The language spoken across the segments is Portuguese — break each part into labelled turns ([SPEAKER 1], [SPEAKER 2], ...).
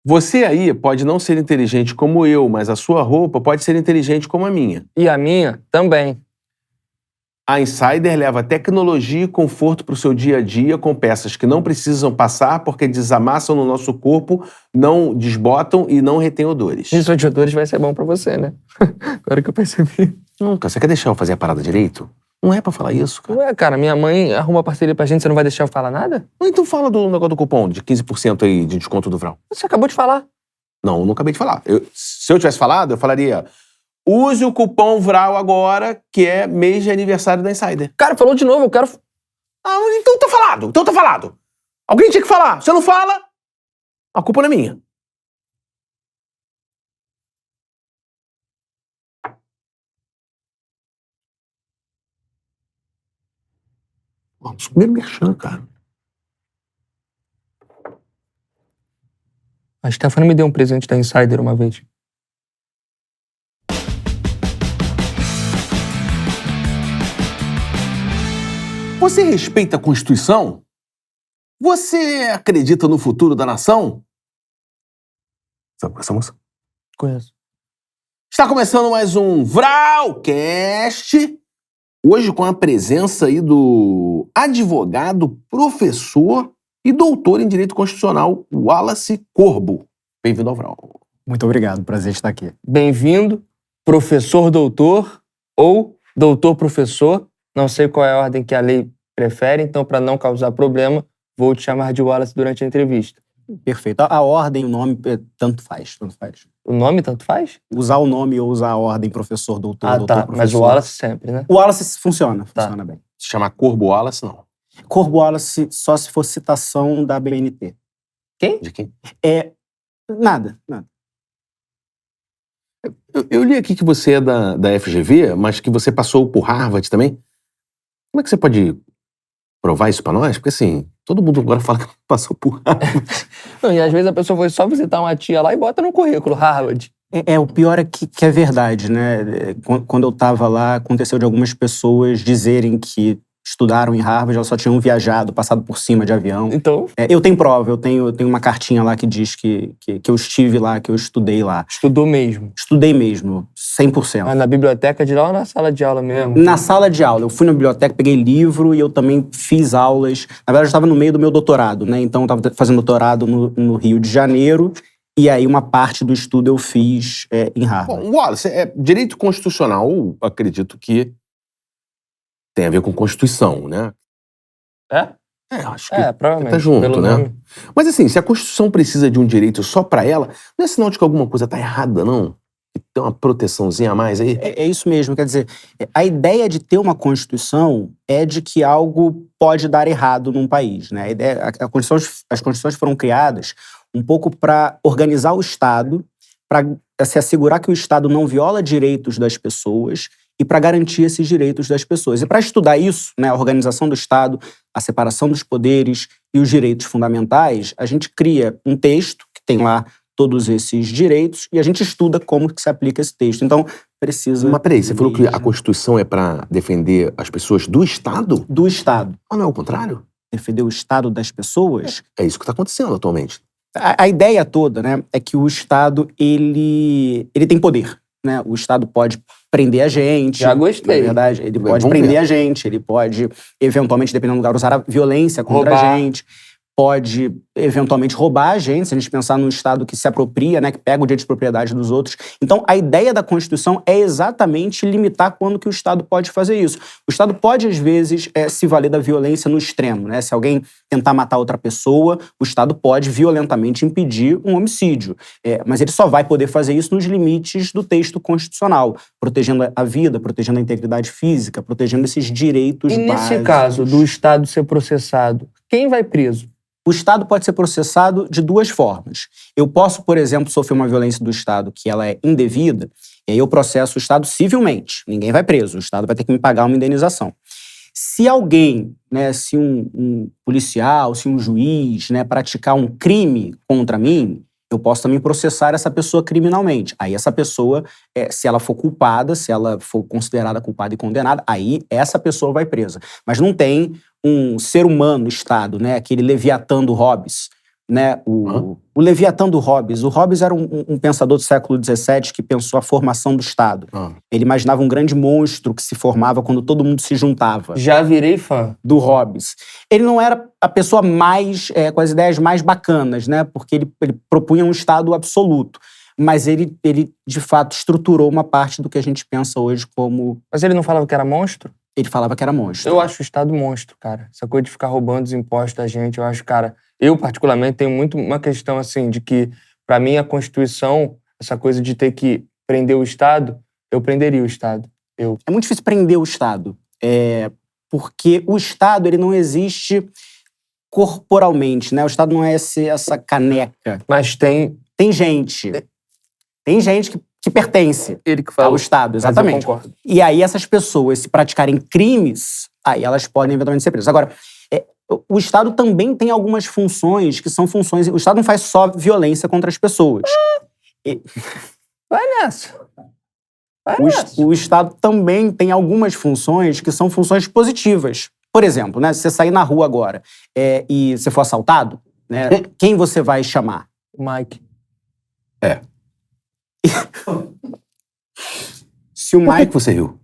[SPEAKER 1] Você aí pode não ser inteligente como eu, mas a sua roupa pode ser inteligente como a minha.
[SPEAKER 2] E a minha também.
[SPEAKER 1] A Insider leva tecnologia e conforto para o seu dia a dia com peças que não precisam passar porque desamassam no nosso corpo, não desbotam e não retêm odores.
[SPEAKER 2] Isso de odores vai ser bom pra você, né? Agora que eu percebi.
[SPEAKER 1] Nunca. Você quer deixar eu fazer a parada direito? Não é pra falar isso, cara.
[SPEAKER 2] Ué, cara, minha mãe arruma parceria pra gente, você não vai deixar eu falar nada?
[SPEAKER 1] Então fala do negócio do cupom de 15% aí de desconto do Vral.
[SPEAKER 2] Você acabou de falar.
[SPEAKER 1] Não, eu não acabei de falar. Se eu tivesse falado, eu falaria: use o cupom VRAL agora, que é mês de aniversário da Insider.
[SPEAKER 2] Cara, falou de novo, eu quero...
[SPEAKER 1] Ah, então tá falado. Então tá falado. Alguém tinha que falar. Se eu não fala, a culpa não é minha. Nossa, primeiro merchan, cara.
[SPEAKER 2] A Stephanie me deu um presente da Insider uma vez.
[SPEAKER 1] Você respeita a Constituição? Você acredita no futuro da nação? Sabe essa moça?
[SPEAKER 2] Conheço.
[SPEAKER 1] Está começando mais um Vralcast. Hoje com a presença aí do advogado, professor e doutor em Direito Constitucional, Wallace Corbo. Bem-vindo ao Vral.
[SPEAKER 3] Muito obrigado, prazer estar aqui.
[SPEAKER 2] Bem-vindo, professor doutor ou doutor professor. Não sei qual é a ordem que a lei prefere, então, para não causar problema, vou te chamar de Wallace durante a entrevista.
[SPEAKER 3] Perfeito. A ordem, o nome, tanto faz, tanto faz.
[SPEAKER 2] O nome tanto faz?
[SPEAKER 3] Usar o nome ou usar a ordem professor, doutor,
[SPEAKER 2] Ah,
[SPEAKER 3] doutor,
[SPEAKER 2] tá.
[SPEAKER 3] professor.
[SPEAKER 2] Mas o Wallace sempre, né?
[SPEAKER 3] O Wallace funciona bem.
[SPEAKER 1] Se chamar Corbo Wallace, não.
[SPEAKER 3] Corbo Wallace só se for citação da BNT.
[SPEAKER 2] Quem?
[SPEAKER 1] De quem?
[SPEAKER 3] Nada.
[SPEAKER 1] Eu li aqui que você é da FGV, mas que você passou por Harvard também. Como é que você pode provar isso pra nós? Porque assim, todo mundo agora fala que passou por Harvard.
[SPEAKER 2] Não, e às vezes a pessoa foi só visitar uma tia lá e bota no currículo, Harvard.
[SPEAKER 3] O pior é que é verdade, né? Quando eu estava lá, aconteceu de algumas pessoas dizerem que estudaram em Harvard, elas só tinham viajado, passado por cima de avião.
[SPEAKER 2] Então,
[SPEAKER 3] Eu tenho prova, eu tenho uma cartinha lá que diz que eu estive lá, que eu estudei lá.
[SPEAKER 2] estudou mesmo.
[SPEAKER 3] Estudei mesmo, 100%.
[SPEAKER 2] Mas na biblioteca de lá ou na sala de aula mesmo?
[SPEAKER 3] Na sala de aula. Eu fui na biblioteca, peguei livro e eu também fiz aulas. Na verdade, eu estava no meio do meu doutorado, né? Então, eu estava fazendo doutorado no Rio de Janeiro. E aí, uma parte do estudo eu fiz em Harvard.
[SPEAKER 1] Bom, Wallace, direito constitucional, acredito que tem a ver com Constituição, né?
[SPEAKER 2] É?
[SPEAKER 1] Acho que
[SPEAKER 2] provavelmente.
[SPEAKER 1] tá junto,
[SPEAKER 2] pelo
[SPEAKER 1] né?
[SPEAKER 2] nome.
[SPEAKER 1] Mas assim, se a Constituição precisa de um direito só pra ela, não é sinal de que alguma coisa tá errada, não? Que tem uma proteçãozinha a mais aí?
[SPEAKER 3] É isso mesmo, quer dizer, a ideia de ter uma Constituição é de que algo pode dar errado num país, né? As Constituições foram criadas um pouco para organizar o Estado, para se assegurar que o Estado não viola direitos das pessoas e para garantir esses direitos das pessoas. E para estudar isso, né, a organização do Estado, a separação dos poderes e os direitos fundamentais, a gente cria um texto que tem lá todos esses direitos e a gente estuda como que se aplica esse texto. Então, precisa...
[SPEAKER 1] Mas peraí, você falou que a Constituição é pra defender as pessoas do Estado?
[SPEAKER 3] Do Estado.
[SPEAKER 1] Ah, não é o contrário?
[SPEAKER 3] Defender o Estado das pessoas?
[SPEAKER 1] É isso que tá acontecendo atualmente.
[SPEAKER 3] A ideia toda, né, é que o Estado, ele tem poder, né? O Estado pode prender a gente.
[SPEAKER 2] Já gostei.
[SPEAKER 3] Na verdade, ele pode
[SPEAKER 1] Vamos
[SPEAKER 3] prender
[SPEAKER 1] ver.
[SPEAKER 3] a gente, ele pode, eventualmente, dependendo do lugar, usar a violência contra
[SPEAKER 2] Roubar.
[SPEAKER 3] a gente. Pode, eventualmente, roubar a gente, se a gente pensar num Estado que se apropria, né, que pega o direito de propriedade dos outros. Então, a ideia da Constituição é exatamente limitar quando que o Estado pode fazer isso. O Estado pode, às vezes, se valer da violência no extremo, né? Se alguém tentar matar outra pessoa, o Estado pode violentamente impedir um homicídio. Mas ele só vai poder fazer isso nos limites do texto constitucional, protegendo a vida, protegendo a integridade física, protegendo esses direitos
[SPEAKER 2] E nesse
[SPEAKER 3] básicos.
[SPEAKER 2] caso do Estado ser processado, quem vai preso?
[SPEAKER 3] O Estado pode ser processado de duas formas. Eu posso, por exemplo, sofrer uma violência do Estado que ela é indevida, e aí eu processo o Estado civilmente. Ninguém vai preso, o Estado vai ter que me pagar uma indenização. Se alguém, né, se um policial, se um juiz, né, praticar um crime contra mim, eu posso também processar essa pessoa criminalmente. Aí essa pessoa, se ela for culpada, se ela for considerada culpada e condenada, aí essa pessoa vai presa. Mas não tem um ser humano, Estado, né, aquele Leviatã do Hobbes, né? O Leviatã do Hobbes. O Hobbes era um pensador do século XVII que pensou a formação do Estado. Ele imaginava um grande monstro que se formava quando todo mundo se juntava.
[SPEAKER 2] Já virei fã.
[SPEAKER 3] Do Hobbes. Ele não era a pessoa mais, com as ideias mais bacanas, né? Porque ele propunha um Estado absoluto. Mas ele, de fato, estruturou uma parte do que a gente pensa hoje como...
[SPEAKER 2] Mas ele não falava que era monstro?
[SPEAKER 3] Ele falava que era monstro.
[SPEAKER 2] Eu acho o Estado monstro, cara. Essa coisa de ficar roubando os impostos da gente, eu acho, cara... Eu, particularmente, tenho muito uma questão, assim, de que, pra mim, a Constituição, essa coisa de ter que prender o Estado, eu prenderia o Estado.
[SPEAKER 3] É muito difícil prender o Estado. Porque o Estado, ele não existe corporalmente, né? O Estado não é essa caneca.
[SPEAKER 2] Mas tem...
[SPEAKER 3] Tem gente. Tem gente que pertence
[SPEAKER 2] Ele que fala.
[SPEAKER 3] ao Estado, exatamente.
[SPEAKER 2] Mas eu concordo.
[SPEAKER 3] E aí, essas pessoas, se praticarem crimes, aí elas podem eventualmente ser presas. Agora, o Estado também tem algumas funções que são funções... O Estado não faz só violência contra as pessoas.
[SPEAKER 2] Vai nessa.
[SPEAKER 3] O Estado também tem algumas funções que são funções positivas. Por exemplo, né, se você sair na rua agora e você for assaltado, né, quem você vai chamar?
[SPEAKER 2] O Mike.
[SPEAKER 3] Se o
[SPEAKER 1] Por
[SPEAKER 3] Mike...
[SPEAKER 1] que você riu?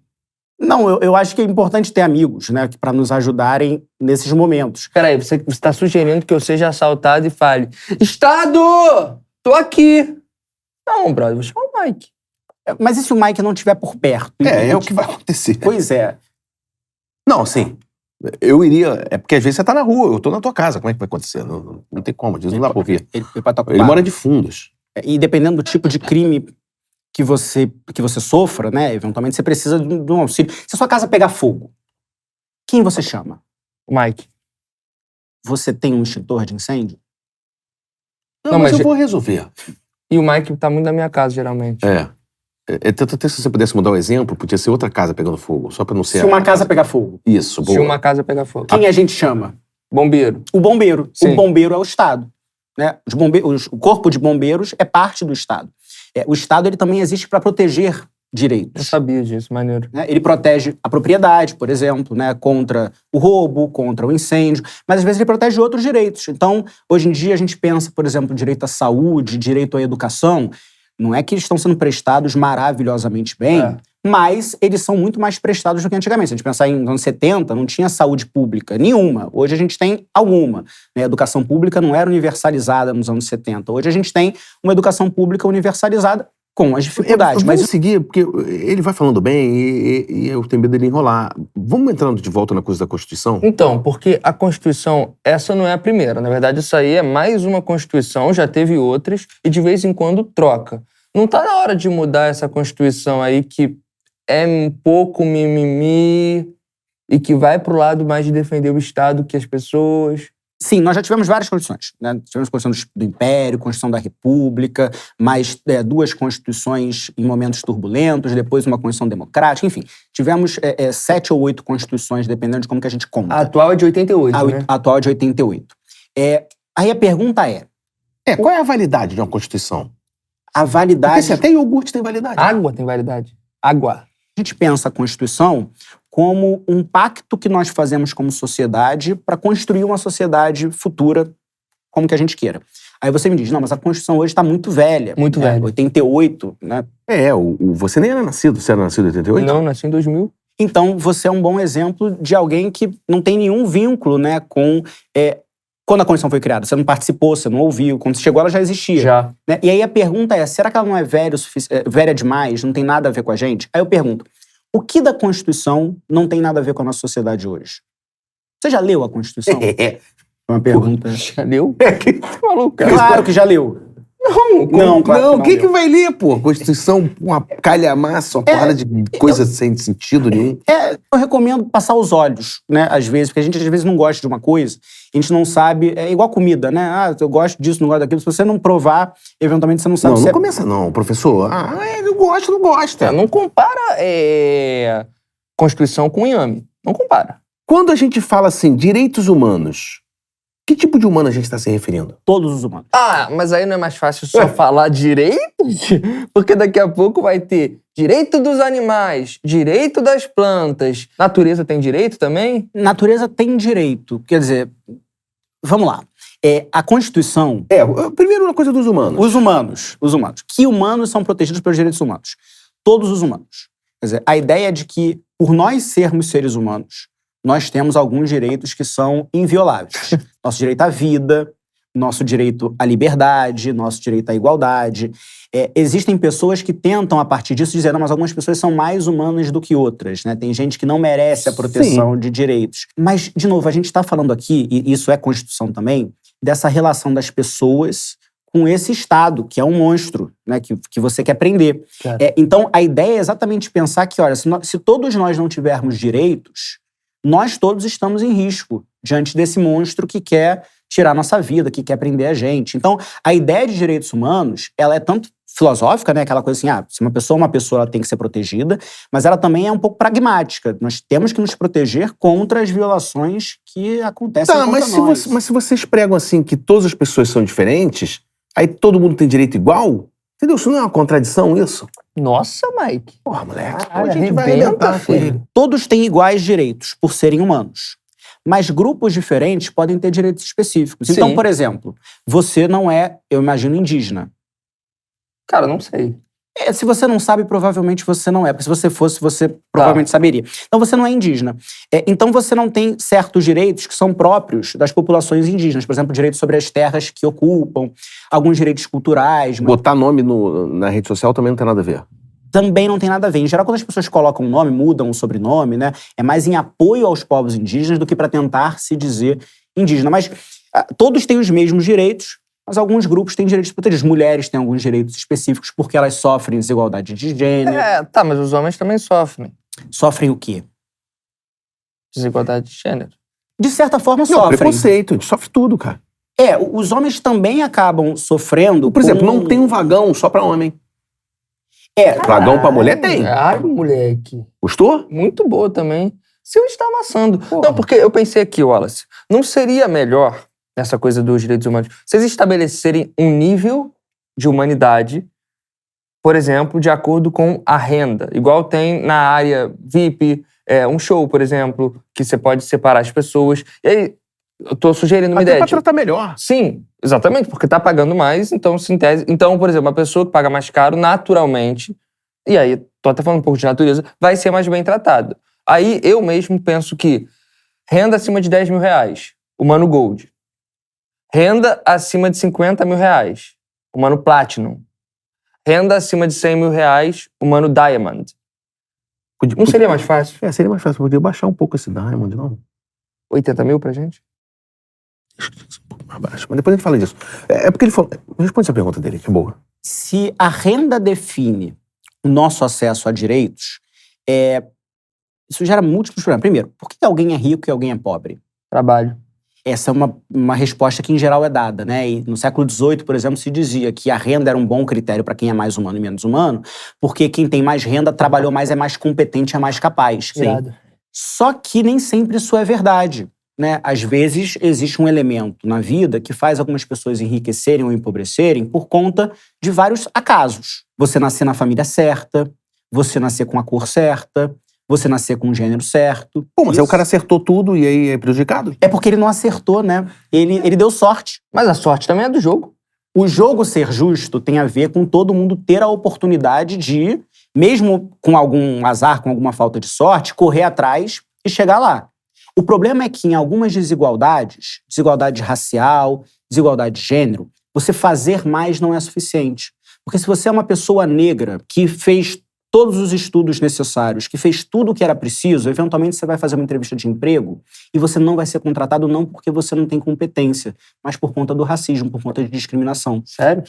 [SPEAKER 3] Não, eu acho que é importante ter amigos, né, para nos ajudarem nesses momentos.
[SPEAKER 2] Peraí, você está sugerindo que eu seja assaltado e fale: Estado! Tô aqui! Não, brother, vou chamar o Mike.
[SPEAKER 3] Mas e se o Mike não estiver por perto?
[SPEAKER 1] É o que vai acontecer.
[SPEAKER 3] Pois é.
[SPEAKER 1] Não, sim. Eu iria... É porque às vezes você tá na rua, eu tô na tua casa. Como é que vai acontecer? Não tem como, diz, não dá pra ouvir.
[SPEAKER 3] Ele pode estar ocupado.
[SPEAKER 1] Ele mora de fundos.
[SPEAKER 3] E dependendo do tipo de crime que você sofra, né, eventualmente você precisa de um auxílio. Se a sua casa pegar fogo, quem você chama?
[SPEAKER 2] O Mike.
[SPEAKER 3] Você tem um extintor de incêndio?
[SPEAKER 1] Não, mas eu vou resolver.
[SPEAKER 2] E o Mike tá muito na minha casa, geralmente.
[SPEAKER 1] Tanto até se você pudesse mudar o exemplo, podia ser outra casa pegando fogo, só pra não ser...
[SPEAKER 3] Se uma casa pegar fogo.
[SPEAKER 1] Isso, boa.
[SPEAKER 2] Se uma casa pegar fogo.
[SPEAKER 3] Quem a gente chama?
[SPEAKER 2] Bombeiro.
[SPEAKER 3] O bombeiro.
[SPEAKER 2] Sim.
[SPEAKER 3] O bombeiro é o Estado. Né? O corpo de bombeiros é parte do Estado. O Estado ele também existe para proteger
[SPEAKER 2] Eu
[SPEAKER 3] direitos.
[SPEAKER 2] sabia disso, maneiro.
[SPEAKER 3] Né? Ele protege a propriedade, por exemplo, né? Contra o roubo, contra o incêndio, mas às vezes ele protege outros direitos. Então, hoje em dia a gente pensa, por exemplo, direito à saúde, direito à educação. Não é que eles estão sendo prestados maravilhosamente bem, mas eles são muito mais prestados do que antigamente. Se a gente pensar em anos 70, não tinha saúde pública nenhuma. Hoje a gente tem alguma. Né? A educação pública não era universalizada nos anos 70. Hoje a gente tem uma educação pública universalizada com as dificuldades.
[SPEAKER 1] Mas seguir, porque ele vai falando bem e eu tenho medo dele enrolar. Vamos entrando de volta na coisa da Constituição?
[SPEAKER 2] Então, porque a Constituição, essa não é a primeira. Na verdade, isso aí é mais uma Constituição, já teve outras, e de vez em quando troca. Não tá na hora de mudar essa Constituição aí que é um pouco mimimi e que vai pro lado mais de defender o Estado que as pessoas...
[SPEAKER 3] Sim, nós já tivemos várias constituições. Né? Tivemos a Constituição do Império, Constituição da República, mais 2 constituições em momentos turbulentos, depois uma Constituição democrática, enfim. Tivemos 7 ou 8 constituições, dependendo de como que a gente conta.
[SPEAKER 2] A atual é de 88, né?
[SPEAKER 3] A atual é de 88. Aí a pergunta
[SPEAKER 1] qual é a validade de uma Constituição?
[SPEAKER 3] a validade...
[SPEAKER 1] Porque se até iogurte tem validade.
[SPEAKER 2] Água tem validade. Água.
[SPEAKER 3] A gente pensa a Constituição como um pacto que nós fazemos como sociedade para construir uma sociedade futura como que a gente queira. Aí você me diz, não, mas a Constituição hoje está muito velha.
[SPEAKER 2] Muito velha.
[SPEAKER 3] 88, né?
[SPEAKER 1] Você nem era nascido. Você era nascido em 88?
[SPEAKER 2] Não, nasci em 2000.
[SPEAKER 3] Então, você é um bom exemplo de alguém que não tem nenhum vínculo, né, com... quando a Constituição foi criada, você não participou, você não ouviu. Quando você chegou, ela já existia.
[SPEAKER 2] Já.
[SPEAKER 3] Né? E aí a pergunta é, será que ela não é velha demais, não tem nada a ver com a gente? Aí eu pergunto, o que da Constituição não tem nada a ver com a nossa sociedade hoje? Você já leu a Constituição? É uma pergunta.
[SPEAKER 2] Já leu? Tá maluco, cara?
[SPEAKER 3] Claro que já leu.
[SPEAKER 2] Não,
[SPEAKER 1] Claro que vai ler, pô? Constituição, uma calhamaça, uma porrada de coisa sem sentido nenhum.
[SPEAKER 3] Eu recomendo passar os olhos, né, às vezes, porque a gente às vezes não gosta de uma coisa, a gente não sabe, é igual comida, né? Ah, eu gosto disso, não gosto daquilo. Se você não provar, eventualmente você não sabe
[SPEAKER 1] Não,
[SPEAKER 3] se
[SPEAKER 1] não começa não, professor. Eu gosto, não gosta.
[SPEAKER 2] Não compara Constituição com inhame. Não compara.
[SPEAKER 1] Quando a gente fala assim, direitos humanos, que tipo de humano a gente está se referindo?
[SPEAKER 3] todos os humanos.
[SPEAKER 2] Ah, mas aí não é mais fácil só falar direitos? Porque daqui a pouco vai ter direito dos animais, direito das plantas. Natureza tem direito também?
[SPEAKER 3] Natureza tem direito, quer dizer, vamos lá. A Constituição...
[SPEAKER 1] Primeiro uma coisa dos humanos.
[SPEAKER 3] Os humanos. Que humanos são protegidos pelos direitos humanos? Todos os humanos. Quer dizer, a ideia é de que, por nós sermos seres humanos, nós temos alguns direitos que são invioláveis. Nosso direito à vida, nosso direito à liberdade, nosso direito à igualdade. Existem pessoas que tentam, a partir disso, dizer, não, mas algumas pessoas são mais humanas do que outras, né? Tem gente que não merece a proteção de direitos. Mas, de novo, a gente está falando aqui, e isso é Constituição também, dessa relação das pessoas com esse Estado, que é um monstro, né, que você quer prender.
[SPEAKER 2] Claro.
[SPEAKER 3] Então, a ideia é exatamente pensar que, olha, se todos nós não tivermos direitos, nós todos estamos em risco diante desse monstro que quer tirar nossa vida, que quer prender a gente. Então, a ideia de direitos humanos, ela é tanto filosófica, né, aquela coisa assim, se uma pessoa é uma pessoa, ela tem que ser protegida, mas ela também é um pouco pragmática. Nós temos que nos proteger contra as violações que acontecem contra nós.
[SPEAKER 1] Mas se vocês pregam assim que todas as pessoas são diferentes, aí todo mundo tem direito igual, entendeu? Isso não é uma contradição, isso?
[SPEAKER 2] Nossa, Mike.
[SPEAKER 1] Porra, moleque.
[SPEAKER 2] Caralho,
[SPEAKER 1] Hoje a gente vai
[SPEAKER 2] arrebenta,
[SPEAKER 1] arrebentar com
[SPEAKER 2] filho.
[SPEAKER 1] ele.
[SPEAKER 3] Todos têm iguais direitos por serem humanos. Mas grupos diferentes podem ter direitos específicos. Então,
[SPEAKER 2] Sim.
[SPEAKER 3] por exemplo, você não é, eu imagino, indígena.
[SPEAKER 2] Cara, não sei.
[SPEAKER 3] Se você não sabe, provavelmente você não é. Porque se você fosse, você provavelmente saberia. Então você não é indígena. Então você não tem certos direitos que são próprios das populações indígenas. Por exemplo, direitos sobre as terras que ocupam, alguns direitos culturais.
[SPEAKER 1] Botar nome na rede social também não tem nada a ver.
[SPEAKER 3] Também não tem nada a ver. Em geral, quando as pessoas colocam um nome, mudam o sobrenome, né? É mais em apoio aos povos indígenas do que para tentar se dizer indígena. Mas todos têm os mesmos direitos, mas alguns grupos têm direitos protegidos. Mulheres têm alguns direitos específicos porque elas sofrem desigualdade de gênero.
[SPEAKER 2] Mas os homens também sofrem
[SPEAKER 3] Sofrem o quê?
[SPEAKER 2] desigualdade de gênero.
[SPEAKER 3] De certa forma,
[SPEAKER 1] Não,
[SPEAKER 3] sofrem.
[SPEAKER 1] preconceito, a gente sofre tudo, cara.
[SPEAKER 3] Os homens também acabam sofrendo.
[SPEAKER 1] Por exemplo, não tem um vagão só pra homem. Vagão pra mulher tem.
[SPEAKER 2] Ai, moleque.
[SPEAKER 1] Gostou?
[SPEAKER 2] Muito boa também. Se eu está amassando. Não, porque eu pensei aqui, Wallace, não seria melhor, nessa coisa dos direitos humanos, vocês estabelecerem um nível de humanidade, por exemplo, de acordo com a renda. Igual tem na área VIP, um show, por exemplo, que você pode separar as pessoas. E aí, eu tô sugerindo uma
[SPEAKER 1] Até
[SPEAKER 2] ideia.
[SPEAKER 1] pra tratar melhor.
[SPEAKER 2] Sim, exatamente, porque tá pagando mais, então, então, por exemplo, uma pessoa que paga mais caro, naturalmente, e aí, tô até falando um pouco de natureza, vai ser mais bem tratado. Aí, eu mesmo penso que renda acima de 10 mil reais, humano Gold. Renda acima de 50 mil reais, humano Platinum. Renda acima de 100 mil reais, humano Diamond. Não seria mais fácil?
[SPEAKER 1] Seria mais fácil. Podia baixar um pouco esse Diamond, não?
[SPEAKER 2] 80 mil pra gente?
[SPEAKER 1] Um pouco mais baixo. Mas depois a gente fala disso. Porque ele falou... Responde essa pergunta dele, que é boa.
[SPEAKER 3] Se a renda define o nosso acesso a direitos, isso gera múltiplos problemas. Primeiro, por que alguém é rico e alguém é pobre?
[SPEAKER 2] Trabalho.
[SPEAKER 3] Essa é uma resposta que, em geral, é dada, né? E no século XVIII, por exemplo, se dizia que a renda era um bom critério para quem é mais humano e menos humano, porque quem tem mais renda trabalhou mais, é mais competente, é mais capaz.
[SPEAKER 2] Irado.
[SPEAKER 3] Só que nem sempre isso é verdade, né? Às vezes, existe um elemento na vida que faz algumas pessoas enriquecerem ou empobrecerem por conta de vários acasos. Você nascer na família certa, você nascer com a cor certa, você nascer com o gênero certo.
[SPEAKER 1] Pô, mas aí o cara acertou tudo e aí é prejudicado?
[SPEAKER 3] É porque ele não acertou, né? Ele deu sorte.
[SPEAKER 2] Mas a sorte também é do jogo.
[SPEAKER 3] O jogo ser justo tem a ver com todo mundo ter a oportunidade de, mesmo com algum azar, com alguma falta de sorte, correr atrás e chegar lá. O problema é que em algumas desigualdades, desigualdade racial, desigualdade de gênero, você fazer mais não é suficiente. Porque se você é uma pessoa negra que fez todos os estudos necessários, que fez tudo o que era preciso, eventualmente você vai fazer uma entrevista de emprego e você não vai ser contratado não porque você não tem competência, mas por conta do racismo, por conta de discriminação.
[SPEAKER 2] Sério?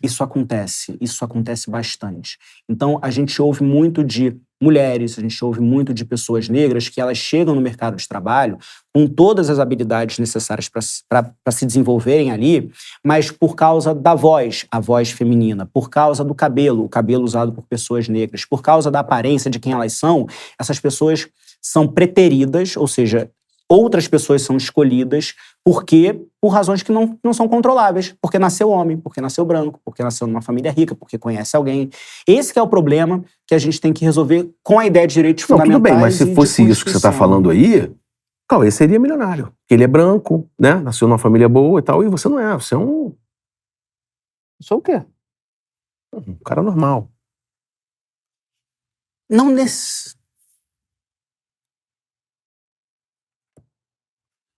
[SPEAKER 2] Isso acontece?
[SPEAKER 3] Isso acontece bastante. Então, a gente ouve muito de mulheres, a gente ouve muito de pessoas negras que elas chegam no mercado de trabalho com todas as habilidades necessárias para se desenvolverem ali, mas por causa da voz, a voz feminina, por causa do cabelo, o cabelo usado por pessoas negras, por causa da aparência de quem elas são, essas pessoas são preteridas, ou seja, outras pessoas são escolhidas por razões que não são controláveis. Porque nasceu homem, porque nasceu branco, porque nasceu numa família rica, porque conhece alguém. Esse que é o problema que a gente tem que resolver com a ideia de direitos fundamentais.
[SPEAKER 1] Tudo bem, mas se fosse isso que você está falando aí, Cauê seria milionário. Porque ele é branco, né? Nasceu numa família boa e tal, e você não é. Você é um
[SPEAKER 2] Sou o quê?
[SPEAKER 1] cara normal.
[SPEAKER 3] Não nesse...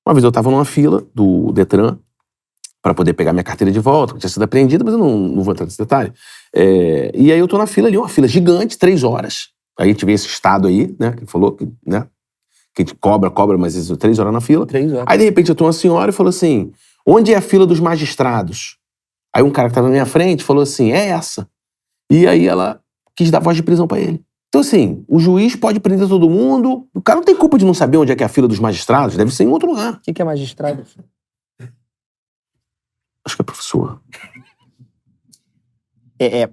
[SPEAKER 1] Uma vez eu tava numa fila do Detran pra poder pegar minha carteira de volta, que tinha sido apreendida, mas eu não vou entrar nesse detalhe. E aí eu tô na fila ali, uma fila gigante, 3 horas. Aí a gente vê esse estado aí, né? Que falou que, né? Que a gente cobra, mas isso, 3 horas na fila.
[SPEAKER 2] 3 horas.
[SPEAKER 1] Aí de repente eu tô uma senhora e falou assim: onde é a fila dos magistrados? Aí um cara que tava na minha frente falou assim: é essa. E aí ela quis dar voz de prisão pra ele. Então assim, o juiz pode prender todo mundo, o cara não tem culpa de não saber onde é que é a fila dos magistrados, deve ser em outro lugar.
[SPEAKER 2] O que é magistrado?
[SPEAKER 1] Acho que é professor.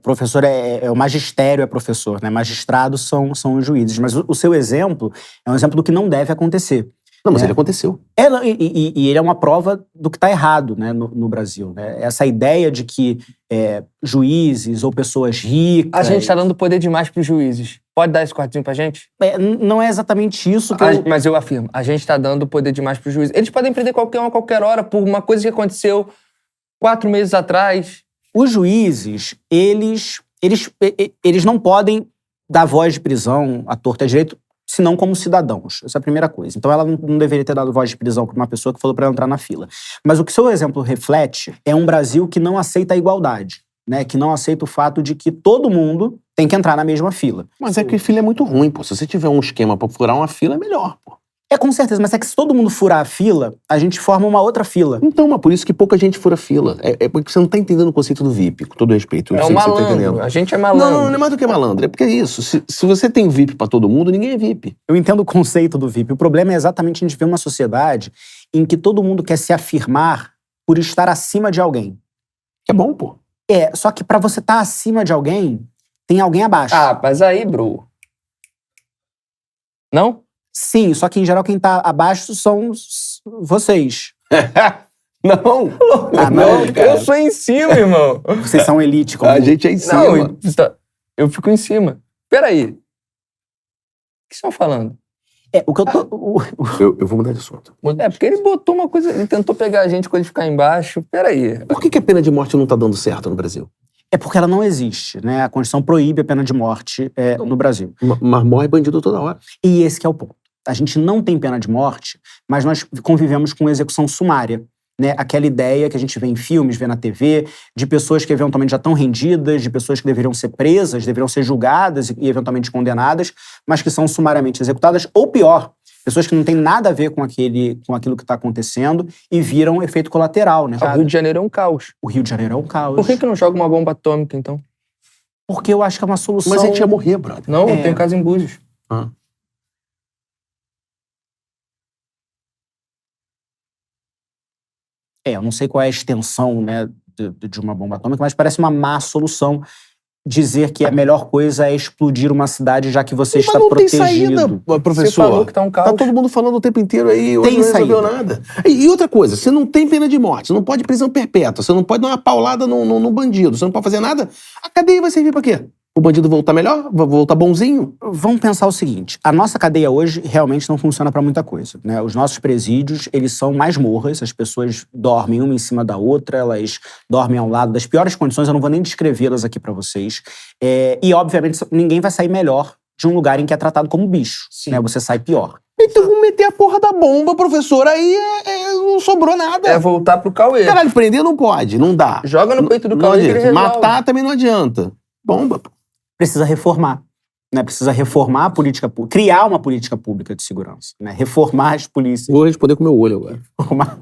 [SPEAKER 3] Professor o magistério é professor, né? Magistrados são os juízes. Mas o seu exemplo é um exemplo do que não deve acontecer.
[SPEAKER 1] Não, mas ele aconteceu.
[SPEAKER 3] E ele é uma prova do que está errado, né, no Brasil. Né? Essa ideia de que juízes ou pessoas ricas...
[SPEAKER 2] A gente tá dando poder demais pros juízes. Pode dar esse cortezinho pra gente?
[SPEAKER 3] Não é exatamente isso que
[SPEAKER 2] Mas eu afirmo, a gente tá dando poder demais pros juízes. Eles podem prender qualquer um a qualquer hora por uma coisa que aconteceu 4 meses atrás.
[SPEAKER 3] Os juízes, eles não podem dar voz de prisão à torta e à direito, senão como cidadãos. Essa é a primeira coisa. Então ela não deveria ter dado voz de prisão para uma pessoa que falou para ela entrar na fila. Mas o que seu exemplo reflete é um Brasil que não aceita a igualdade, né? Que não aceita o fato de que todo mundo tem que entrar na mesma fila.
[SPEAKER 1] Mas é que fila é muito ruim, pô. Se você tiver um esquema pra furar uma fila, é melhor, pô.
[SPEAKER 3] Com certeza, mas é que se todo mundo furar a fila, a gente forma uma outra fila.
[SPEAKER 1] Então, mas por isso que pouca gente fura fila. É porque você não tá entendendo o conceito do VIP, com todo respeito.
[SPEAKER 2] É
[SPEAKER 1] Eu
[SPEAKER 2] um
[SPEAKER 1] sei que você tá entendendo.
[SPEAKER 2] malandro. A gente é malandro.
[SPEAKER 1] Não é mais do que malandro. É porque é isso. Se você tem VIP pra todo mundo, ninguém é VIP.
[SPEAKER 3] Eu entendo o conceito do VIP. O problema é exatamente a gente ver uma sociedade em que todo mundo quer se afirmar por estar acima de alguém.
[SPEAKER 1] É bom, pô.
[SPEAKER 3] Só que pra você estar acima de alguém, tem alguém abaixo.
[SPEAKER 2] Ah, mas aí, bro. Não?
[SPEAKER 3] Sim, só que em geral quem tá abaixo são vocês.
[SPEAKER 1] Não.
[SPEAKER 3] Não,
[SPEAKER 1] cara.
[SPEAKER 2] Eu sou em cima, irmão.
[SPEAKER 3] Vocês são elite. Como...
[SPEAKER 1] A gente é em cima.
[SPEAKER 2] Não, eu fico em cima. Peraí. O que vocês estão falando?
[SPEAKER 3] O que eu tô...
[SPEAKER 1] Eu vou mudar de assunto.
[SPEAKER 2] Porque ele botou uma coisa... Ele tentou pegar a gente quando a gente ficar embaixo. Peraí.
[SPEAKER 1] Por que a pena de morte não tá dando certo no Brasil?
[SPEAKER 3] É porque ela não existe, né? A Constituição proíbe a pena de morte no Brasil.
[SPEAKER 1] Mas morre bandido toda hora.
[SPEAKER 3] E esse que é o ponto. A gente não tem pena de morte, mas nós convivemos com execução sumária. Né? Aquela ideia que a gente vê em filmes, vê na TV, de pessoas que eventualmente já estão rendidas, de pessoas que deveriam ser presas, deveriam ser julgadas e eventualmente condenadas, mas que são sumariamente executadas, ou pior, pessoas que não têm nada a ver com aquilo que está acontecendo e viram efeito colateral. Né?
[SPEAKER 2] O Rio de Janeiro é um caos.
[SPEAKER 3] O Rio de Janeiro é um caos.
[SPEAKER 2] Por que não joga uma bomba atômica, então?
[SPEAKER 3] Porque eu acho que é uma solução...
[SPEAKER 1] Mas a gente ia morrer, brother.
[SPEAKER 2] Não, tem casa em Búzios.
[SPEAKER 3] Eu não sei qual é a extensão, né, de uma bomba atômica, mas parece uma má solução dizer que a melhor coisa é explodir uma cidade já que você está protegido.
[SPEAKER 1] Mas não tem saída, professor.
[SPEAKER 2] Você falou que tá um caos.
[SPEAKER 1] Tá todo mundo falando o tempo inteiro aí, hoje não resolveu nada. E outra coisa, você não tem pena de morte, você não pode prisão perpétua, você não pode dar uma paulada no bandido, você não pode fazer nada. A cadeia vai servir pra quê? O bandido voltar melhor? Voltar bonzinho?
[SPEAKER 3] Vamos pensar o seguinte, a nossa cadeia hoje realmente não funciona para muita coisa, né? Os nossos presídios, eles são masmorras, as pessoas dormem uma em cima da outra, elas dormem ao lado das piores condições, eu não vou nem descrevê-las aqui para vocês. E, obviamente, ninguém vai sair melhor de um lugar em que é tratado como bicho, né? Você sai pior.
[SPEAKER 1] Então vamos meter a porra da bomba, professor, aí não sobrou nada.
[SPEAKER 2] É voltar pro Cauê.
[SPEAKER 1] Caralho, prender não pode, não dá.
[SPEAKER 2] Joga no peito do Cauê que ele resolve.
[SPEAKER 1] Matar também não adianta. Bomba, pô.
[SPEAKER 3] Precisa reformar, né? Precisa reformar a política pública, criar uma política pública de segurança, né? Reformar as polícias.
[SPEAKER 1] Vou responder com o meu olho agora.
[SPEAKER 3] Reformar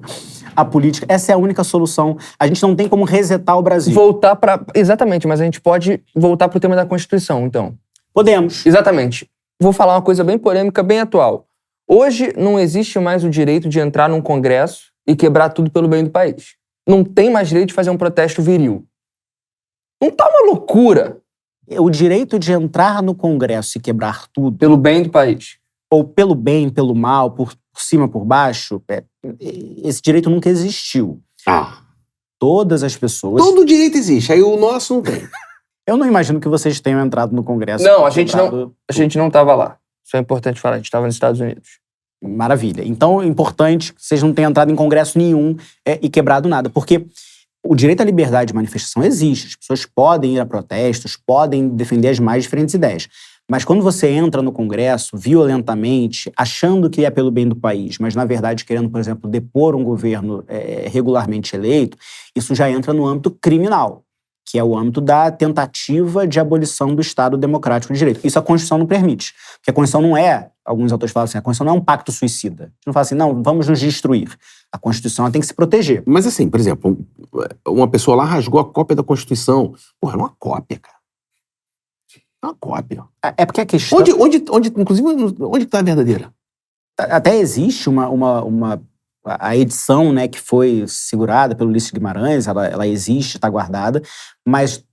[SPEAKER 3] a política. Essa é a única solução. A gente não tem como resetar o Brasil.
[SPEAKER 2] Voltar pra... Exatamente, mas a gente pode voltar pro tema da Constituição, então.
[SPEAKER 3] Podemos.
[SPEAKER 2] Exatamente. Vou falar uma coisa bem polêmica, bem atual. Hoje não existe mais o direito de entrar num congresso e quebrar tudo pelo bem do país. Não tem mais direito de fazer um protesto viril. Não tá uma loucura?
[SPEAKER 3] O direito de entrar no Congresso e quebrar tudo,
[SPEAKER 2] Pelo bem do país.
[SPEAKER 3] ou pelo bem, pelo mal, por cima, por baixo, esse direito nunca existiu. Todas as pessoas...
[SPEAKER 1] Todo direito existe, aí o nosso não tem.
[SPEAKER 3] Eu não imagino que vocês tenham entrado no Congresso.
[SPEAKER 2] Não, a gente não tava lá. Isso é importante falar, a gente tava nos Estados Unidos.
[SPEAKER 3] Maravilha. Então, é importante que vocês não tenham entrado em congresso nenhum e quebrado nada, porque o direito à liberdade de manifestação existe. As pessoas podem ir a protestos, podem defender as mais diferentes ideias. Mas quando você entra no Congresso violentamente, achando que é pelo bem do país, mas na verdade querendo, por exemplo, depor um governo regularmente eleito, isso já entra no âmbito criminal, que é o âmbito da tentativa de abolição do Estado Democrático de Direito. Isso a Constituição não permite. Porque a Constituição não é, alguns autores falam assim, a Constituição não é um pacto suicida. A gente não fala assim, não, vamos nos destruir. A Constituição ela tem que se proteger.
[SPEAKER 1] Mas assim, por exemplo, uma pessoa lá rasgou a cópia da Constituição. Porra, é uma cópia, cara. É uma cópia.
[SPEAKER 3] É porque a questão...
[SPEAKER 1] Inclusive, onde está a verdadeira?
[SPEAKER 3] Até existe a edição, né, que foi segurada pelo Ulisses Guimarães, ela existe, está guardada, mas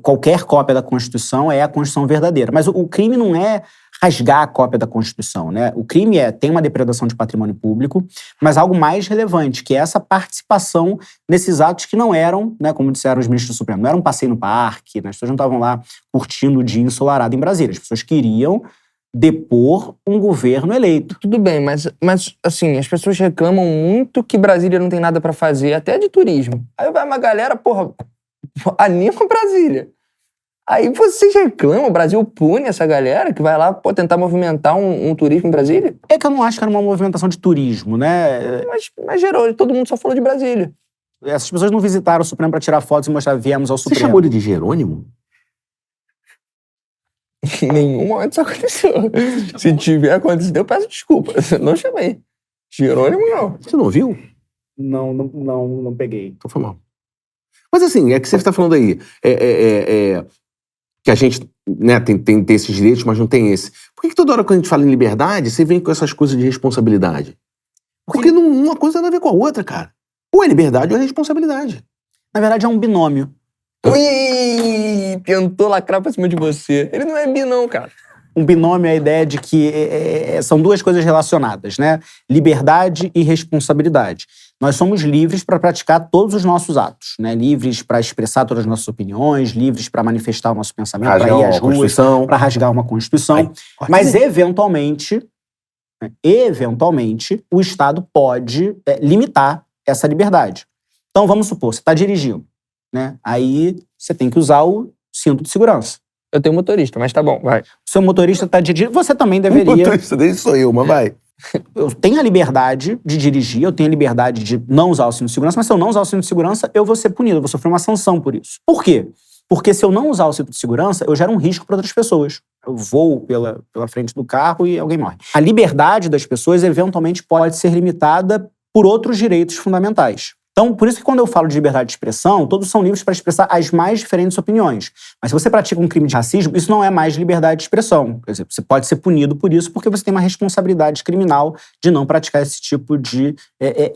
[SPEAKER 3] qualquer cópia da Constituição é a Constituição verdadeira. Mas o crime não é rasgar a cópia da Constituição, né? O crime tem uma depredação de patrimônio público, mas algo mais relevante, que é essa participação nesses atos que não eram, né, como disseram os ministros do Supremo, não era um passeio no parque, né? As pessoas não estavam lá curtindo o dia ensolarado em Brasília. As pessoas queriam depor um governo eleito.
[SPEAKER 2] Tudo bem, mas assim, as pessoas reclamam muito que Brasília não tem nada pra fazer, até de turismo. Aí vai uma galera, porra, anima Brasília. Aí vocês reclamam, o Brasil pune essa galera que vai lá, pô, tentar movimentar um turismo em Brasília?
[SPEAKER 3] É que eu não acho que era uma movimentação de turismo, né?
[SPEAKER 2] Mas gerou, todo mundo só falou de Brasília.
[SPEAKER 3] Essas pessoas não visitaram o Supremo pra tirar fotos e mostrar viemos ao Supremo.
[SPEAKER 1] Você chamou ele de Jerônimo?
[SPEAKER 2] Em nenhum momento isso aconteceu. Se tiver acontecido, eu peço desculpa. Não chamei. Jerônimo, não.
[SPEAKER 1] Você não ouviu?
[SPEAKER 3] Não peguei.
[SPEAKER 1] Então foi mal. Mas assim, é que você está falando aí, que a gente, né, tem esses direitos, mas não tem esse. Por que toda hora que a gente fala em liberdade, você vem com essas coisas de responsabilidade? Porque uma coisa tem nada a ver com a outra, cara. Ou é liberdade ou é responsabilidade.
[SPEAKER 3] Na verdade, é um binômio.
[SPEAKER 2] Ui, tentou lacrar pra cima de você. Ele não é bi, não, cara.
[SPEAKER 3] Um binômio é a ideia de que são duas coisas relacionadas, né? Liberdade e responsabilidade. Nós somos livres para praticar todos os nossos atos, né? Livres para expressar todas as nossas opiniões, livres para manifestar o nosso pensamento, para ir às ruas, para rasgar uma Constituição. Mas, eventualmente, o Estado pode limitar essa liberdade. Então, vamos supor, você está dirigindo, né? Aí você tem que usar o cinto de segurança.
[SPEAKER 2] Eu tenho motorista, mas tá bom, vai.
[SPEAKER 3] O seu motorista está dirigindo, você também deveria...
[SPEAKER 1] O motorista dele sou eu, mas vai.
[SPEAKER 3] Eu tenho a liberdade de dirigir, eu tenho a liberdade de não usar o cinto de segurança, mas se eu não usar o cinto de segurança, eu vou ser punido, eu vou sofrer uma sanção por isso. Por quê? Porque se eu não usar o cinto de segurança, eu gero um risco para outras pessoas. Eu voo pela frente do carro e alguém morre. A liberdade das pessoas, eventualmente, pode ser limitada por outros direitos fundamentais. Então, por isso que quando eu falo de liberdade de expressão, todos são livres para expressar as mais diferentes opiniões. Mas se você pratica um crime de racismo, isso não é mais liberdade de expressão. Por exemplo, você pode ser punido por isso porque você tem uma responsabilidade criminal de não praticar esse tipo de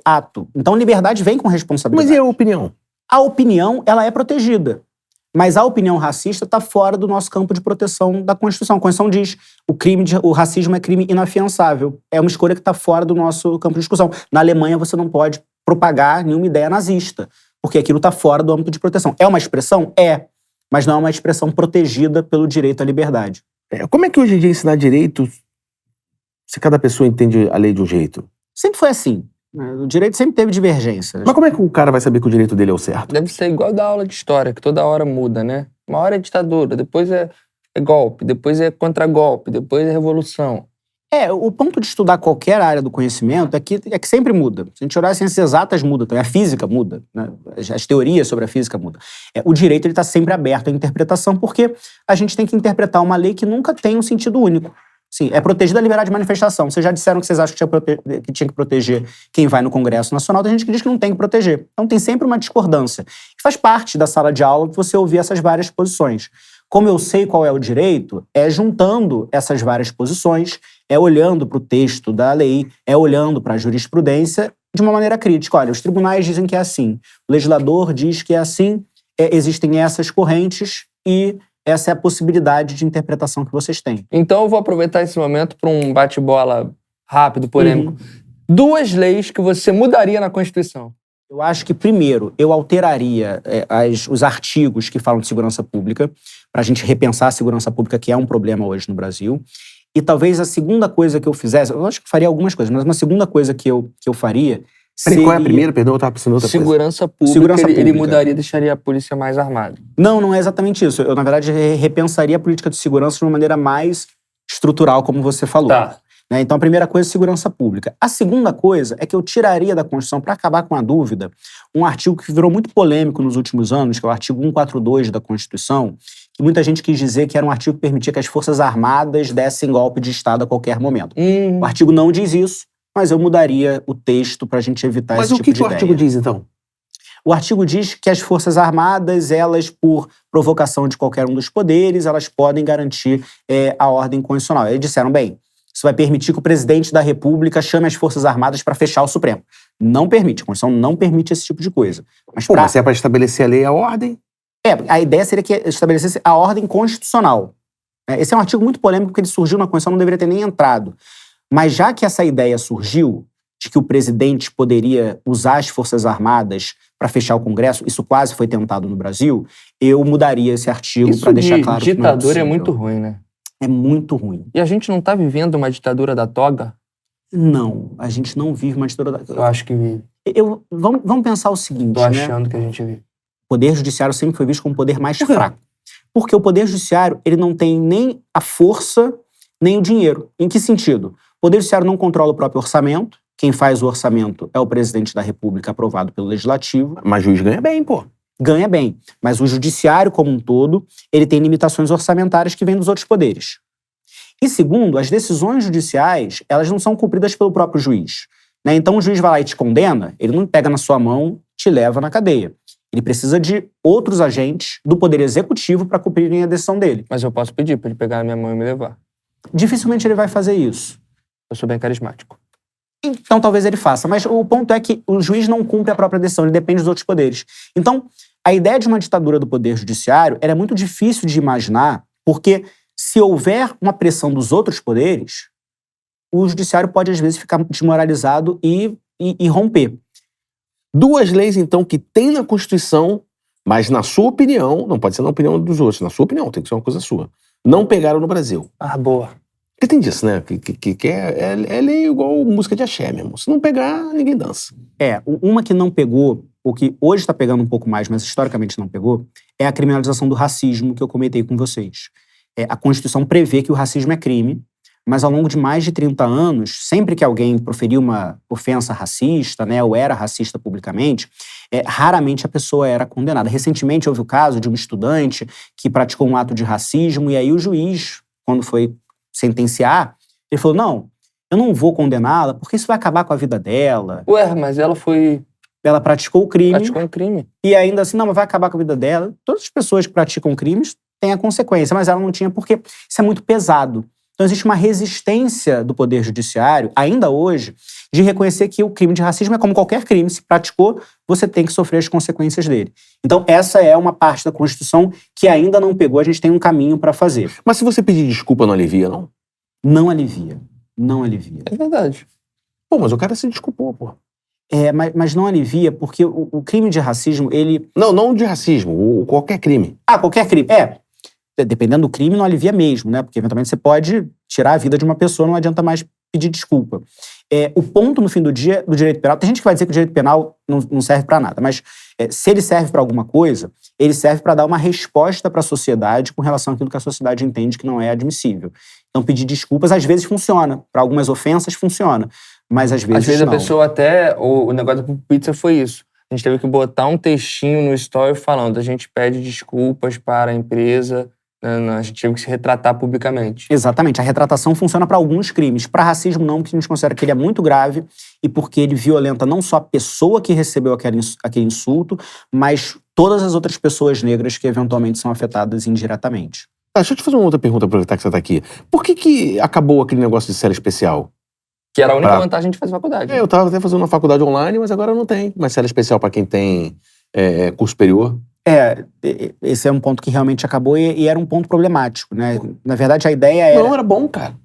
[SPEAKER 3] ato. Então, liberdade vem com responsabilidade.
[SPEAKER 1] Mas e a opinião?
[SPEAKER 3] A opinião, ela é protegida. Mas a opinião racista está fora do nosso campo de proteção da Constituição. A Constituição diz o racismo é crime inafiançável. É uma escolha que está fora do nosso campo de discussão. Na Alemanha, você não pode propagar nenhuma ideia nazista, porque aquilo está fora do âmbito de proteção. É uma expressão? É, mas não é uma expressão protegida pelo direito à liberdade.
[SPEAKER 1] Como é que hoje em dia ensinar direito se cada pessoa entende a lei de um jeito?
[SPEAKER 3] Sempre foi assim. O direito sempre teve divergências.
[SPEAKER 1] Mas como é que o cara vai saber que o direito dele é o certo?
[SPEAKER 2] Deve ser igual da aula de história, que toda hora muda, né? Uma hora é ditadura, depois é golpe, depois é contra-golpe, depois é revolução.
[SPEAKER 3] O ponto de estudar qualquer área do conhecimento é que sempre muda. Se a gente olhar as ciências exatas, muda também. A física muda, né? As teorias sobre a física mudam. O direito está sempre aberto à interpretação, porque a gente tem que interpretar uma lei que nunca tem um sentido único. Sim, é protegida a liberdade de manifestação. Vocês já disseram que vocês acham que tinha que proteger quem vai no Congresso Nacional, tem gente que diz que não tem que proteger. Então tem sempre uma discordância. E faz parte da sala de aula você ouvir essas várias posições. Como eu sei qual é o direito, é juntando essas várias posições, é olhando para o texto da lei, é olhando para a jurisprudência de uma maneira crítica. Olha, os tribunais dizem que é assim, o legislador diz que é assim, existem essas correntes e essa é a possibilidade de interpretação que vocês têm.
[SPEAKER 2] Então eu vou aproveitar esse momento para um bate-bola rápido, polêmico. 2 leis que você mudaria na Constituição.
[SPEAKER 3] Eu acho que, primeiro, eu alteraria os artigos que falam de segurança pública, para a gente repensar a segurança pública, que é um problema hoje no Brasil. E talvez a segunda coisa que eu fizesse, eu acho que faria algumas coisas, mas uma segunda coisa que eu faria
[SPEAKER 1] Peraí, qual é a primeira? Perdão, eu tava pensando em outra coisa.
[SPEAKER 2] Segurança pública,
[SPEAKER 3] Segurança
[SPEAKER 2] ele
[SPEAKER 3] pública.
[SPEAKER 2] mudaria e deixaria a polícia mais armada.
[SPEAKER 3] Não é exatamente isso. Eu, na verdade, repensaria a política de segurança de uma maneira mais estrutural, como você falou.
[SPEAKER 2] Tá.
[SPEAKER 3] Né? Então, a primeira coisa é segurança pública. A segunda coisa é que eu tiraria da Constituição, para acabar com a dúvida, um artigo que virou muito polêmico nos últimos anos, que é o artigo 142 da Constituição, que muita gente quis dizer que era um artigo que permitia que as Forças Armadas dessem golpe de Estado a qualquer momento. O artigo não diz isso, mas eu mudaria o texto para a gente evitar
[SPEAKER 1] Mas
[SPEAKER 3] esse
[SPEAKER 1] o
[SPEAKER 3] tipo
[SPEAKER 1] que
[SPEAKER 3] de
[SPEAKER 1] que o
[SPEAKER 3] ideia.
[SPEAKER 1] artigo diz, então?
[SPEAKER 3] O artigo diz que as Forças Armadas, elas, por provocação de qualquer um dos poderes, elas podem garantir a ordem constitucional. Eles disseram, bem, isso vai permitir que o presidente da República chame as Forças Armadas para fechar o Supremo. Não permite, a Constituição não permite esse tipo de coisa. Mas,
[SPEAKER 1] Mas se é para estabelecer a lei e a ordem?
[SPEAKER 3] a ideia seria que estabelecesse a ordem constitucional. Esse é um artigo muito polêmico, porque ele surgiu na Constituição, não deveria ter nem entrado. Mas já que essa ideia surgiu, de que o presidente poderia usar as Forças Armadas para fechar o Congresso, isso quase foi tentado no Brasil, eu mudaria esse artigo para deixar claro que não é
[SPEAKER 2] ditadura é
[SPEAKER 3] possível.
[SPEAKER 2] muito ruim, né?
[SPEAKER 3] É muito ruim.
[SPEAKER 2] E a gente não tá vivendo uma ditadura da toga?
[SPEAKER 3] Não, a gente não vive uma ditadura.
[SPEAKER 2] Eu acho que vive.
[SPEAKER 3] Vamos pensar o seguinte,
[SPEAKER 2] Tô
[SPEAKER 3] né?
[SPEAKER 2] achando que a gente vive.
[SPEAKER 3] O Poder Judiciário sempre foi visto como o poder mais
[SPEAKER 1] Por quê?
[SPEAKER 3] fraco. Porque o Poder Judiciário, ele não tem nem a força, nem o dinheiro. Em que sentido? O Poder Judiciário não controla o próprio orçamento. Quem faz o orçamento é o presidente da República, aprovado pelo Legislativo.
[SPEAKER 1] Mas juiz ganha bem, pô.
[SPEAKER 3] Ganha bem. Mas o Judiciário, como um todo, ele tem limitações orçamentárias que vêm dos outros poderes. E segundo, as decisões judiciais, elas não são cumpridas pelo próprio juiz. Né? Então o juiz vai lá e te condena, ele não pega na sua mão, te leva na cadeia. Ele precisa de outros agentes do Poder Executivo para cumprirem a decisão dele.
[SPEAKER 2] Mas eu posso pedir pra ele pegar na minha mão e me levar.
[SPEAKER 3] Dificilmente ele vai fazer isso.
[SPEAKER 2] Eu sou bem carismático.
[SPEAKER 3] Então talvez ele faça. Mas o ponto é que o juiz não cumpre a própria decisão, ele depende dos outros poderes. Então, a ideia de uma ditadura do Poder Judiciário era muito difícil de imaginar, porque se houver uma pressão dos outros poderes, o Judiciário pode, às vezes, ficar desmoralizado e romper.
[SPEAKER 1] Duas leis, então, que tem na Constituição, mas na sua opinião, não pode ser na opinião dos outros, na sua opinião, tem que ser uma coisa sua, não pegaram no Brasil.
[SPEAKER 2] Ah, boa.
[SPEAKER 1] Porque tem disso, né? Que é lei igual música de axé mesmo. Se não pegar, ninguém dança.
[SPEAKER 3] Uma que não pegou, o que hoje está pegando um pouco mais, mas historicamente não pegou, é a criminalização do racismo que eu comentei com vocês. A Constituição prevê que o racismo é crime, mas ao longo de mais de 30 anos, sempre que alguém proferiu uma ofensa racista, né, ou era racista publicamente, raramente a pessoa era condenada. Recentemente houve o caso de um estudante que praticou um ato de racismo e aí o juiz, quando foi sentenciar, ele falou, não, eu não vou condená-la porque isso vai acabar com a vida dela.
[SPEAKER 2] Ué, mas ela
[SPEAKER 3] Praticou o crime.
[SPEAKER 2] praticou um crime.
[SPEAKER 3] E ainda assim, não, mas vai acabar com a vida dela. Todas as pessoas que praticam crimes têm a consequência, mas ela não tinha porque isso é muito pesado. Então existe uma resistência do Poder Judiciário, ainda hoje, de reconhecer que o crime de racismo é como qualquer crime. Se praticou, você tem que sofrer as consequências dele. Então essa é uma parte da Constituição que ainda não pegou, a gente tem um caminho para fazer.
[SPEAKER 1] Mas se você pedir desculpa, não alivia, não?
[SPEAKER 3] Não alivia. Não alivia.
[SPEAKER 2] É verdade.
[SPEAKER 1] Pô, mas o cara se desculpou, pô.
[SPEAKER 3] Mas não alivia porque o crime de racismo, ele...
[SPEAKER 1] Não de racismo, qualquer crime.
[SPEAKER 3] Qualquer crime. Dependendo do crime, não alivia mesmo, né? Porque eventualmente você pode tirar a vida de uma pessoa, não adianta mais pedir desculpa. O ponto, no fim do dia, do direito penal... Tem gente que vai dizer que o direito penal não serve para nada, mas se ele serve para alguma coisa, ele serve para dar uma resposta para a sociedade com relação àquilo que a sociedade entende que não é admissível. Então, pedir desculpas, às vezes, funciona. Para algumas ofensas, funciona. Mas, às vezes, não.
[SPEAKER 2] A pessoa até... O negócio do pizza foi isso. A gente teve que botar um textinho no story falando, a gente pede desculpas para a empresa... A gente teve que se retratar publicamente.
[SPEAKER 3] Exatamente. A retratação funciona para alguns crimes. Para racismo, não, porque a gente considera que ele é muito grave e porque ele violenta não só a pessoa que recebeu aquele insulto, mas todas as outras pessoas negras que eventualmente são afetadas indiretamente.
[SPEAKER 1] Deixa eu te fazer uma outra pergunta, aproveitar que você está aqui. Por que acabou aquele negócio de série especial?
[SPEAKER 2] Que era a única vantagem de fazer faculdade.
[SPEAKER 1] Eu estava até fazendo uma faculdade online, mas agora não tem. Mas série especial para quem tem curso superior?
[SPEAKER 3] Esse é um ponto que realmente acabou e era um ponto problemático, né? Na verdade, a ideia era...
[SPEAKER 1] Não, era bom, cara.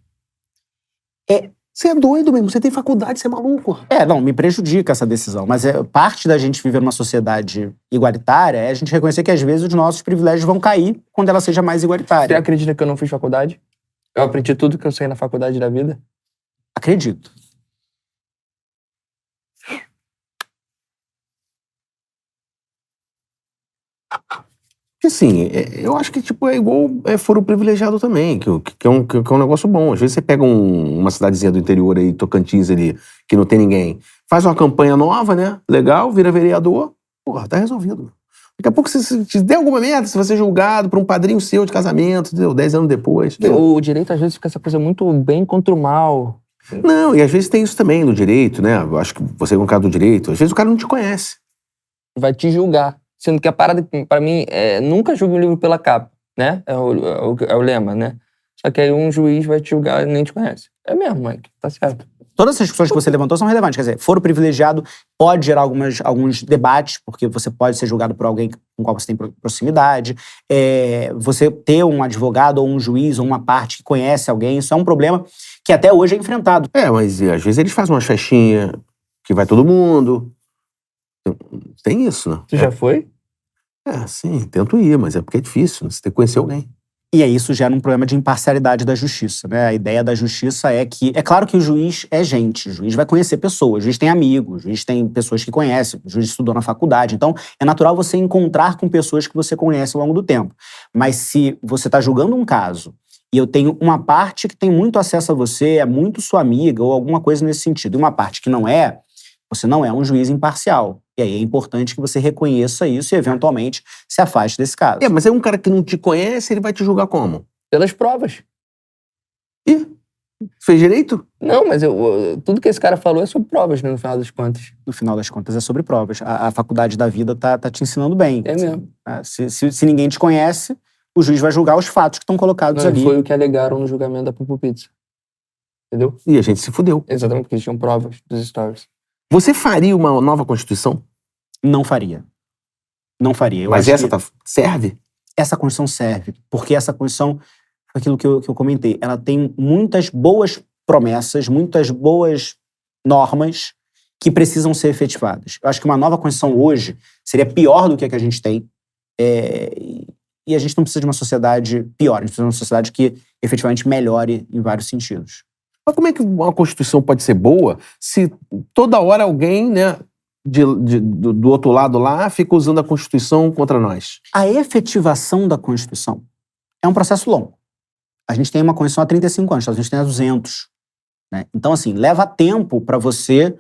[SPEAKER 1] Você é doido mesmo, você tem faculdade, você é maluco.
[SPEAKER 3] Não, me prejudica essa decisão, mas parte da gente viver numa sociedade igualitária é a gente reconhecer que às vezes os nossos privilégios vão cair quando ela seja mais igualitária.
[SPEAKER 2] Você acredita que eu não fiz faculdade? Eu aprendi tudo que eu sei na faculdade da vida.
[SPEAKER 3] Acredito.
[SPEAKER 1] Porque, assim, eu acho que tipo, é igual foro privilegiado também, que é um negócio bom. Às vezes você pega uma cidadezinha do interior aí, Tocantins ali, que não tem ninguém, faz uma campanha nova, né? Legal, vira vereador, porra, tá resolvido. Daqui a pouco, se der alguma merda, você vai ser julgado por um padrinho seu de casamento, entendeu? 10 anos depois.
[SPEAKER 2] O direito, às vezes, fica essa coisa muito bem contra o mal.
[SPEAKER 1] Não, e às vezes tem isso também no direito, né? Eu acho que você é um cara do direito, às vezes o cara não te conhece.
[SPEAKER 2] Vai te julgar. Sendo que a parada, pra mim, nunca julgue um livro pela capa, né? É o lema, né? Só que aí um juiz vai te julgar e nem te conhece. É mesmo, Mike. Tá certo.
[SPEAKER 3] Todas essas discussões que você levantou são relevantes. Quer dizer, foro privilegiado pode gerar alguns debates, porque você pode ser julgado por alguém com o qual você tem proximidade. Você ter um advogado ou um juiz ou uma parte que conhece alguém, isso é um problema que até hoje é enfrentado.
[SPEAKER 1] Mas às vezes eles fazem umas festinhas que vai todo mundo. Tem isso, né?
[SPEAKER 2] Tu já foi?
[SPEAKER 1] Sim, tento ir, mas é porque é difícil, né? Você tem que conhecer alguém.
[SPEAKER 3] E aí isso gera um problema de imparcialidade da justiça, né? A ideia da justiça é que... É claro que o juiz é gente, o juiz vai conhecer pessoas, o juiz tem amigos, o juiz tem pessoas que conhece, o juiz estudou na faculdade. Então, é natural você encontrar com pessoas que você conhece ao longo do tempo. Mas se você está julgando um caso e eu tenho uma parte que tem muito acesso a você, é muito sua amiga ou alguma coisa nesse sentido, e uma parte que não é, você não é um juiz imparcial. E aí é importante que você reconheça isso e, eventualmente, se afaste desse caso.
[SPEAKER 1] Mas aí um cara que não te conhece, ele vai te julgar como?
[SPEAKER 2] Pelas provas.
[SPEAKER 1] Ih, fez direito?
[SPEAKER 2] Não, mas tudo que esse cara falou é sobre provas, né, no final das contas.
[SPEAKER 3] No final das contas, é sobre provas. A faculdade da vida tá te ensinando bem.
[SPEAKER 2] É mesmo.
[SPEAKER 3] Se ninguém te conhece, o juiz vai julgar os fatos que estão colocados ali.
[SPEAKER 2] Foi o que alegaram no julgamento da Pupu Pizza. Entendeu?
[SPEAKER 1] E a gente se fudeu.
[SPEAKER 2] Exatamente, porque eles tinham provas dos stories.
[SPEAKER 1] Você faria uma nova Constituição?
[SPEAKER 3] Não faria. Não faria.
[SPEAKER 1] Mas essa serve?
[SPEAKER 3] Essa Constituição serve. Porque essa Constituição, aquilo que eu comentei, ela tem muitas boas promessas, muitas boas normas que precisam ser efetivadas. Eu acho que uma nova Constituição hoje seria pior do que a que a gente tem. E a gente não precisa de uma sociedade pior. A gente precisa de uma sociedade que efetivamente melhore em vários sentidos.
[SPEAKER 1] Mas como é que uma Constituição pode ser boa se toda hora alguém, né, do outro lado lá, fica usando a Constituição contra nós?
[SPEAKER 3] A efetivação da Constituição é um processo longo. A gente tem uma Constituição há 35 anos, a gente tem há 200. Né? Então, assim, leva tempo para você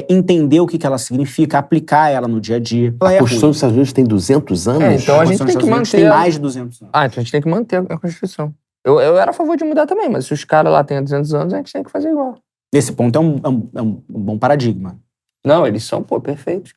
[SPEAKER 3] entender o que ela significa, aplicar ela no dia a dia.
[SPEAKER 1] A Constituição dos Estados Unidos tem 200 anos?
[SPEAKER 2] Então a gente tem que manter.
[SPEAKER 3] Tem mais de 200 anos.
[SPEAKER 2] Então a gente tem que manter a Constituição. Eu era a favor de mudar também, mas se os caras lá têm 200 anos, a gente tem que fazer igual.
[SPEAKER 3] Nesse ponto é um bom paradigma.
[SPEAKER 2] Não, eles são, perfeitos.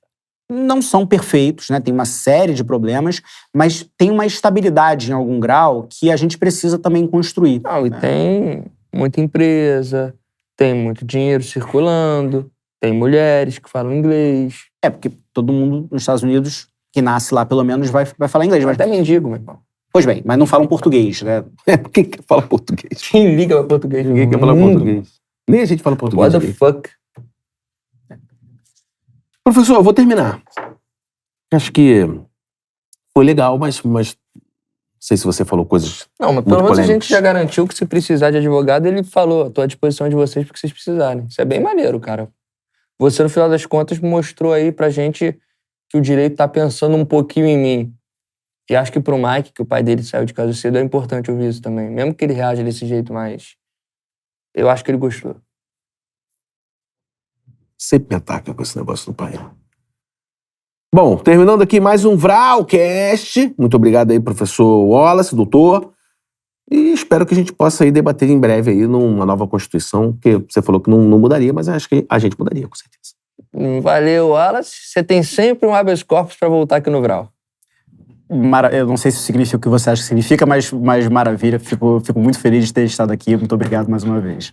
[SPEAKER 3] Não são perfeitos, né? Tem uma série de problemas, mas tem uma estabilidade em algum grau que a gente precisa também construir.
[SPEAKER 2] Não, e tem muita empresa, tem muito dinheiro circulando, tem mulheres que falam inglês.
[SPEAKER 3] Porque todo mundo nos Estados Unidos, que nasce lá pelo menos, vai falar inglês.
[SPEAKER 2] Até mendigo, meu irmão.
[SPEAKER 3] Pois bem, mas não falam português, né?
[SPEAKER 1] Por que quer falar português?
[SPEAKER 2] Quem liga pra português?
[SPEAKER 1] Ninguém quer falar português. Nem a gente fala português.
[SPEAKER 2] What the fuck?
[SPEAKER 1] Professor, eu vou terminar. Acho que foi legal, mas não sei se você falou coisas.
[SPEAKER 2] Não, mas pelo menos a gente já garantiu que se precisar de advogado, ele falou, tô à disposição de vocês porque vocês precisarem. Isso é bem maneiro, cara. Você, no final das contas, mostrou aí pra gente que o direito tá pensando um pouquinho em mim. E acho que pro Mike, que o pai dele saiu de casa cedo, é importante ouvir isso também. Mesmo que ele reaja desse jeito, mas eu acho que ele gostou.
[SPEAKER 1] Sempre me ataca com esse negócio do pai. Bom, terminando aqui mais um Vralcast. Muito obrigado aí, professor Wallace, doutor. E espero que a gente possa aí debater em breve aí numa nova Constituição, que você falou que não mudaria, mas acho que a gente mudaria, com certeza.
[SPEAKER 2] Valeu, Wallace. Você tem sempre um habeas corpus pra voltar aqui no Vral.
[SPEAKER 3] Eu não sei se isso significa o que você acha que significa, mas maravilha. Fico muito feliz de ter estado aqui. Muito obrigado mais uma vez.